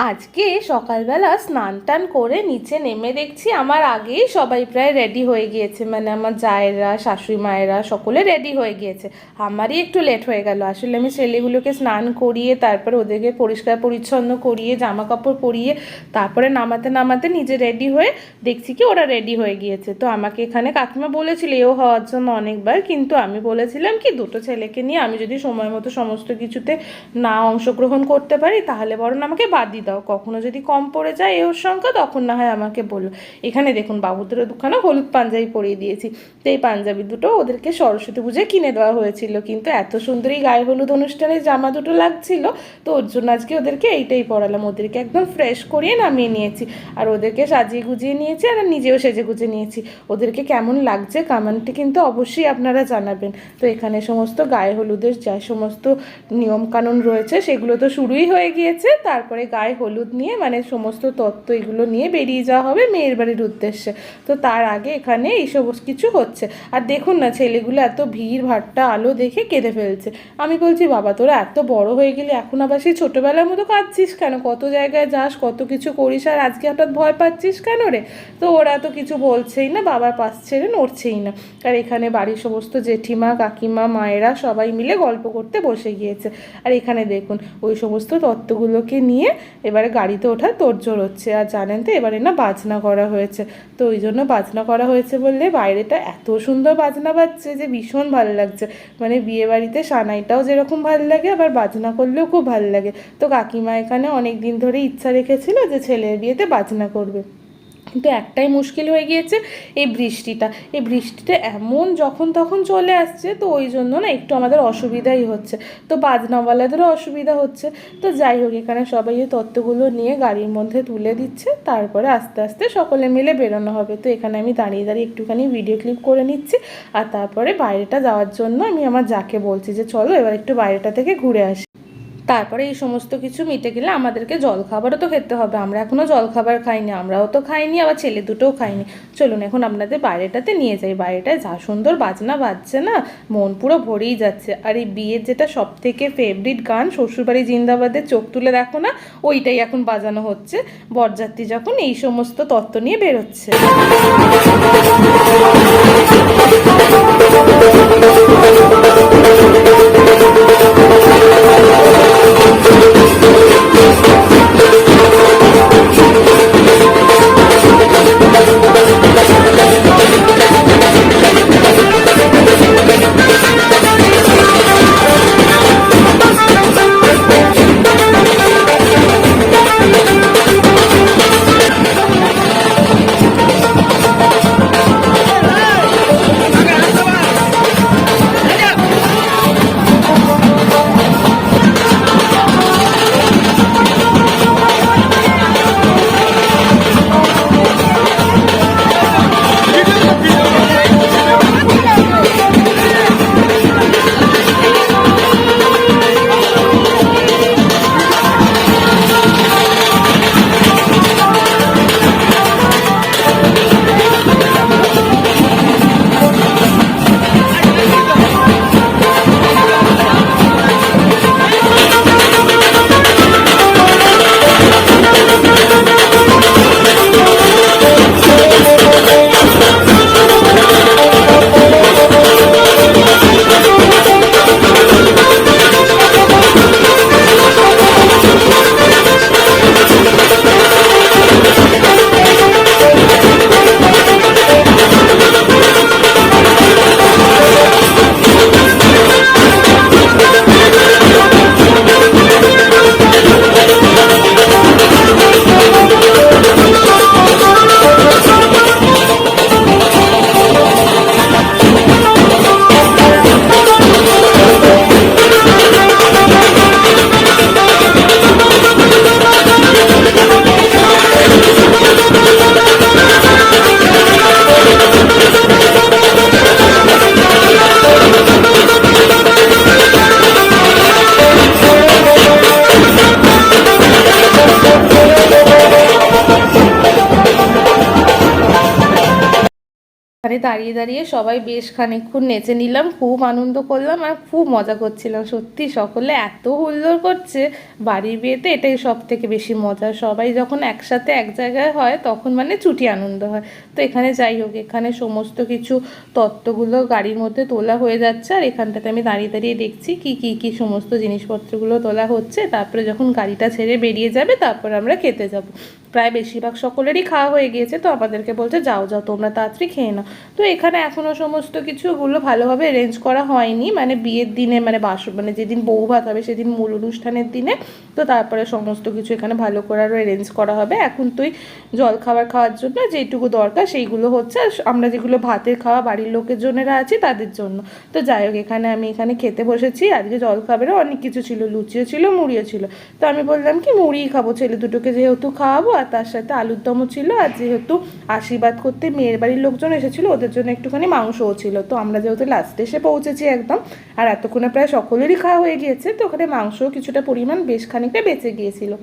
আজকে সকালবেলা স্নান টান করে নিচে নেমে দেখছি আমার আগেই সবাই প্রায় রেডি হয়ে গিয়েছে, মানে আমার জায়েরা শাশুড়ি মায়েরা সকলে রেডি হয়ে গিয়েছে। আমারই একটু লেট হয়ে গেল। আসলে আমি ছেলেগুলোকে স্নান করিয়ে তারপরে ওদেরকে পরিষ্কার পরিচ্ছন্ন করিয়ে জামা কাপড় পরিয়ে তারপরে নামাতে নামাতে নিজে রেডি হয়ে দেখছি কি ওরা রেডি হয়ে গিয়েছে। তো আমাকে এখানে কাকিমা বলেছিল এও হওয়ার জন্য অনেকবার, কিন্তু আমি বলেছিলাম কি দুটো ছেলেকে নিয়ে আমি যদি সময় মতো সমস্ত কিছুতে না অংশগ্রহণ করতে পারি তাহলে বরং আমাকে বাদ দিয়ে দাও, কখনো যদি কম পড়ে যায় এর সংখ্যা তখন না হয় আমাকে বলো। এখানে দেখুন বাবুদের দুখানা হলুদ পাঞ্জাবি পরিয়ে দিয়েছি। তো এই পাঞ্জাবি দুটো ওদেরকে সরস্বতী পুজোয় কিনে দেওয়া হয়েছিল, কিন্তু এত সুন্দরী গায়ে হলুদ অনুষ্ঠানে জামা দুটো লাগছিল, তো ওর জন্য আজকে ওদেরকে এইটাই পরালাম। ওদেরকে একদম ফ্রেশ করিয়ে নামিয়ে নিয়েছি আর ওদেরকে সাজিয়ে গুজিয়ে নিয়েছি আর নিজেও সেজে গুজে নিয়েছি। ওদেরকে কেমন লাগছে কমেন্টে কিন্তু অবশ্যই আপনারা জানাবেন। তো এখানে সমস্ত গায়ে হলুদের যা সমস্ত নিয়মকানুন রয়েছে সেগুলো তো শুরুই হয়ে গিয়েছে। তারপরে গায়ে হলুদ নিয়ে মানে সমস্ত তত্ত্ব এগুলো নিয়ে বেরিয়ে যাওয়া হবে মেয়ের বাড়ির উদ্দেশ্যে। তো তার আগে এখানে এই সমস্ত কিছু হচ্ছে। আর দেখুন না ছেলেগুলো এত ভিড় ভাট্টা আলো দেখে কেঁদে ফেলছে। আমি বলছি বাবা তোরা এত বড় হয়ে গেলে এখন আবার সেই ছোটোবেলার মতো কাঁদছিস কেন? কত জায়গায় যাস, কত কিছু করিস, আর আজকে হঠাৎ ভয় পাচ্ছিস কেন রে? তো ওরা তো কিছু বলছেই না, বাবার পাশ ছেড়ে নড়ছেই না। আর এখানে বাড়ির সমস্ত জেঠিমা কাকিমা মায়েরা সবাই মিলে গল্প করতে বসে গিয়েছে। আর এখানে দেখুন ওই সমস্ত তত্ত্বগুলোকে নিয়ে এবারে গাড়িতে ওঠার তোড়জোড় হচ্ছে। আর জানেন তো এবারে না বাজনা করা হয়েছে, তো ওই জন্য বাজনা করা হয়েছে বললে বাইরেটা এত সুন্দর বাজনা বাজছে যে ভীষণ ভালো লাগছে। মানে বিয়ে বাড়িতে সানাইটাও যেরকম ভালো লাগে আবার বাজনা করলেও খুব ভালো লাগে। তো কাকিমা এখানে অনেক দিন ধরে ইচ্ছা রেখেছিল যে ছেলের বিয়েতে বাজনা করবে, কিন্তু একটাই মুশকিল হয়ে গিয়েছে এই বৃষ্টিটা। এই বৃষ্টিটা এমন যখন তখন চলে আসছে, তো ওই জন্য না একটু আমাদের অসুবিধাই হচ্ছে, তো বাজনাওয়ালাদেরও অসুবিধা হচ্ছে। তো যাই হোক এখানে সবাই এই তত্ত্বগুলো নিয়ে গাড়ির মধ্যে তুলে দিচ্ছে, তারপরে আস্তে আস্তে সকলে মিলে বেরোনো হবে। তো এখানে আমি দাঁড়িয়ে দাঁড়িয়ে একটুখানি ভিডিও ক্লিপ করে নিচ্ছি। আর তারপরে বাইরেটা যাওয়ার জন্য আমি আমার যাকে বলছি যে চলো এবার একটু বাইরেটা থেকে ঘুরে আসি। তারপরে এই সমস্ত কিছু মিটে গেলে আমাদেরকে জলখাবারও তো খেতে হবে। আমরা এখনও জলখাবার খাইনি, আমরাও তো খাইনি, আবার ছেলে দুটোও খাইনি। চলুন এখন আপনাদের বাইরেটাতে নিয়ে যাই। বাইরেটায় যা সুন্দর বাজনা বাজছে না, মন পুরো ভরেই যাচ্ছে। আর এই বিয়ের যেটা সব থেকে ফেভারিট গান শ্বশুরবাড়ি জিন্দাবাদের চোখ তুলে দেখো না, ওইটাই এখন বাজানো হচ্ছে বরযাত্রী যখন এই সমস্ত তত্ত্ব নিয়ে বেরোচ্ছে। মানে দাঁড়িয়ে দাঁড়িয়ে সবাই বেশ খানিকক্ষণ নেচে নিলাম, খুব আনন্দ করলাম আর খুব মজা করছিলাম। সত্যি সকলে এত হুল্লোড় করছে, বাড়ির বিয়েতে এটাই সব থেকে বেশি মজা। সবাই যখন একসাথে এক জায়গায় হয় তখন মানে চুটি আনন্দ হয়। তো এখানে যাই হোক, এখানে সমস্ত কিছু তত্ত্বগুলো গাড়ির মধ্যে তোলা হয়ে যাচ্ছে, আর এখানটাতে আমি দাঁড়িয়ে দাঁড়িয়ে দেখছি কি সমস্ত জিনিসপত্রগুলো তোলা হচ্ছে। তারপরে যখন গাড়িটা ছেড়ে বেরিয়ে যাবে তারপর আমরা খেতে যাব। প্রায় বেশিরভাগ সকলেরই খাওয়া হয়ে গিয়েছে, তো আমাদেরকে বলছে যাও যাও তোমরা তাড়াতাড়ি খেয়ে নাও। তো এখানে এখনও সমস্ত কিছুগুলো ভালোভাবে অ্যারেঞ্জ করা হয়নি, মানে বিয়ের দিনে মানে যেদিন বউ ভাত হবে সেদিন মূল অনুষ্ঠানের দিনে। তো তারপরে সমস্ত কিছু এখানে ভালো করে আরও অ্যারেঞ্জ করা হবে। এখন তুই জল খাবার খাওয়ার জন্য যেইটুকু দরকার সেইগুলো হচ্ছে, আর আমরা যেগুলো ভাতের খাওয়া বাড়ির লোকের জন্যরা আছি তাদের জন্য। তো যাই হোক, আমি এখানে খেতে বসেছি। আজকে জল খাবারও অনেক কিছু ছিল, লুচিও ছিল, মুড়িও ছিল। তো আমি বললাম কি মুড়িই খাবো, ছেলে দুটোকে যেহেতু খাওয়াবো, আর তার সাথে আলুর দমও ছিল, আর যেহেতু আশীর্বাদ করতে মেয়ের বাড়ির লোকজন এসেছিলো ওদের জন্য একটুখানি মাংসও ছিল। তো আমরা যেহেতু লাস্টে এসে পৌঁছেছি একদম, আর এতক্ষণে প্রায় সকলেরই খাওয়া হয়ে গিয়েছে, তো ওখানে মাংসও কিছুটা পরিমাণ বেশ খানিকটা বেঁচে গিয়েছিল।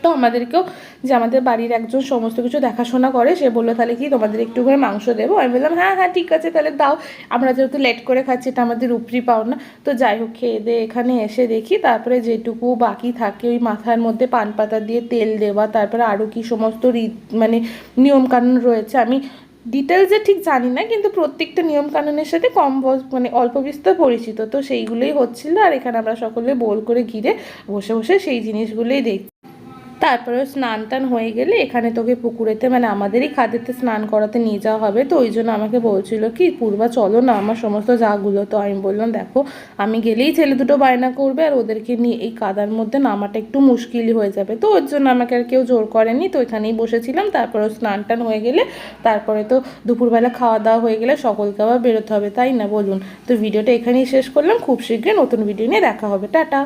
তো আমাদেরকেও, যে আমাদের বাড়ির একজন সমস্ত কিছু দেখাশোনা করে, সে বললো তাহলে কি তোমাদের একটু করে মাংস দেবো। আমি বললাম হ্যাঁ হ্যাঁ ঠিক আছে তাহলে দাও, আমরা যেহেতু লেট করে খাচ্ছি এটা আমাদের উপরি পাও না। তো যাই হোক, খেয়ে দিয়ে এখানে এসে দেখি তারপরে যেটুকু বাকি থাকে ওই মাথার মধ্যে পান পাতা দিয়ে তেল দেওয়া, তারপরে আরও কি সমস্ত মানে নিয়মকানুন রয়েছে, আমি ডিটেলসে ঠিক জানি না, কিন্তু প্রত্যেকটা নিয়মকানুনের সাথে মানে অল্প বিস্তর পরিচিত। তো সেইগুলোই হচ্ছিলো, আর এখানে আমরা সকলে বোল করে ঘিরে বসে বসে সেই জিনিসগুলোই দেখছি। তারপরে স্নান টান হয়ে গেলে এখানে তোকে পুকুরেতে মানে আমাদেরই খাদেতে স্নান করাতে নিয়ে যাওয়া হবে। তো ওই জন্য আমাকে বলছিল কি পূর্বা চলো না আমার সমস্ত জাগুলো। তো আমি বললাম দেখো আমি গেলেই ছেলে দুটো বায়না করবে, আর ওদেরকে নিয়ে এই কাদার মধ্যে নামাটা একটু মুশকিলই হয়ে যাবে। তো ওর জন্য আমাকে আর কেউ জোর করেনি, তো এখানেই বসেছিলাম। তারপরে স্নান টান হয়ে গেলে তারপরে তো দুপুরবেলা খাওয়া দাওয়া হয়ে গেলে সকলকে আবার বেরোতে হবে, তাই না বলুন? তো ভিডিওটা এখানেই শেষ করলাম, খুব শীঘ্রই নতুন ভিডিও নিয়ে দেখা হবে, টাটা।